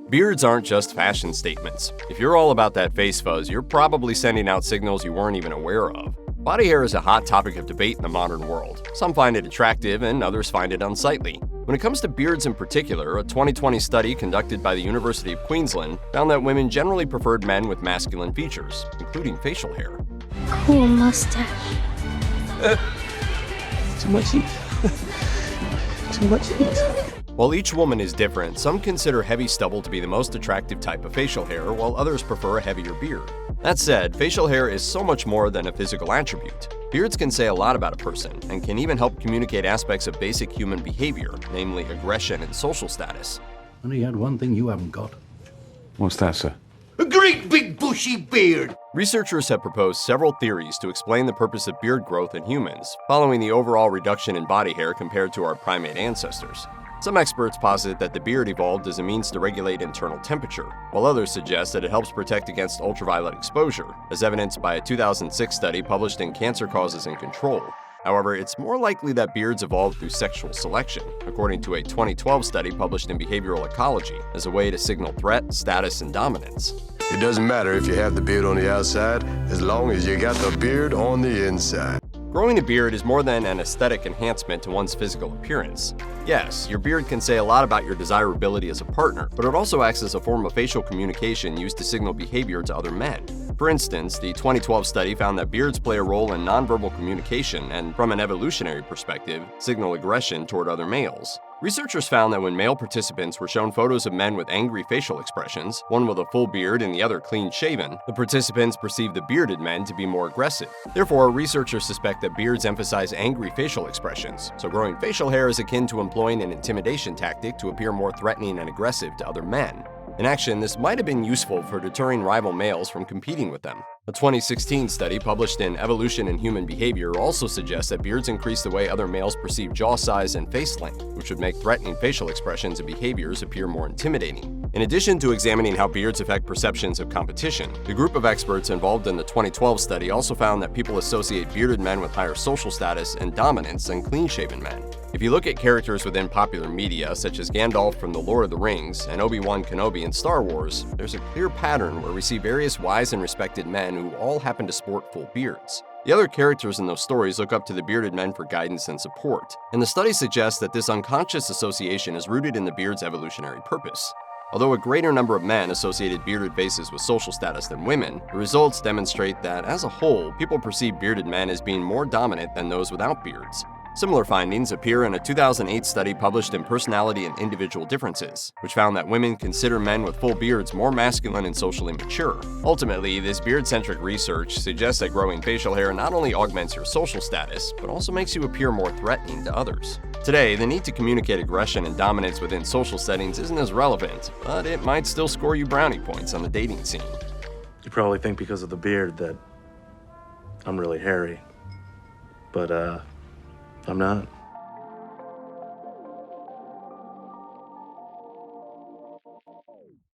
Beards aren't just fashion statements. If you're all about that face fuzz, you're probably sending out signals you weren't even aware of. Body hair is a hot topic of debate in the modern world. Some find it attractive and others find it unsightly. When it comes to beards in particular, a 2020 study conducted by the University of Queensland found that women generally preferred men with masculine features, including facial hair. Cool mustache. Too much heat. Too much heat. While each woman is different, some consider heavy stubble to be the most attractive type of facial hair, while others prefer a heavier beard. That said, facial hair is so much more than a physical attribute. Beards can say a lot about a person, and can even help communicate aspects of basic human behavior, namely aggression and social status. Only had one thing you haven't got. What's that, sir? A great big bushy beard! Researchers have proposed several theories to explain the purpose of beard growth in humans, following the overall reduction in body hair compared to our primate ancestors. Some experts posit that the beard evolved as a means to regulate internal temperature, while others suggest that it helps protect against ultraviolet exposure, as evidenced by a 2006 study published in Cancer Causes and Control. However, it's more likely that beards evolved through sexual selection, according to a 2012 study published in Behavioral Ecology, as a way to signal threat, status, and dominance. It doesn't matter if you have the beard on the outside, as long as you got the beard on the inside. Growing a beard is more than an aesthetic enhancement to one's physical appearance. Yes, your beard can say a lot about your desirability as a partner, but it also acts as a form of facial communication used to signal behavior to other men. For instance, the 2012 study found that beards play a role in nonverbal communication and, from an evolutionary perspective, signal aggression toward other males. Researchers found that when male participants were shown photos of men with angry facial expressions, one with a full beard and the other clean-shaven, the participants perceived the bearded men to be more aggressive. Therefore, researchers suspect that beards emphasize angry facial expressions, so growing facial hair is akin to employing an intimidation tactic to appear more threatening and aggressive to other men. In action, this might have been useful for deterring rival males from competing with them. A 2016 study published in Evolution in Human Behavior also suggests that beards increase the way other males perceive jaw size and face length, which would make threatening facial expressions and behaviors appear more intimidating. In addition to examining how beards affect perceptions of competition, the group of experts involved in the 2012 study also found that people associate bearded men with higher social status and dominance than clean-shaven men. If you look at characters within popular media, such as Gandalf from The Lord of the Rings and Obi-Wan Kenobi in Star Wars, there's a clear pattern where we see various wise and respected men who all happen to sport full beards. The other characters in those stories look up to the bearded men for guidance and support, and the study suggests that this unconscious association is rooted in the beard's evolutionary purpose. Although a greater number of men associated bearded faces with social status than women, the results demonstrate that, as a whole, people perceive bearded men as being more dominant than those without beards. Similar findings appear in a 2008 study published in Personality and Individual Differences, which found that women consider men with full beards more masculine and socially mature. Ultimately, this beard-centric research suggests that growing facial hair not only augments your social status, but also makes you appear more threatening to others. Today, the need to communicate aggression and dominance within social settings isn't as relevant, but it might still score you brownie points on the dating scene. You probably think because of the beard that I'm really hairy, but I'm not.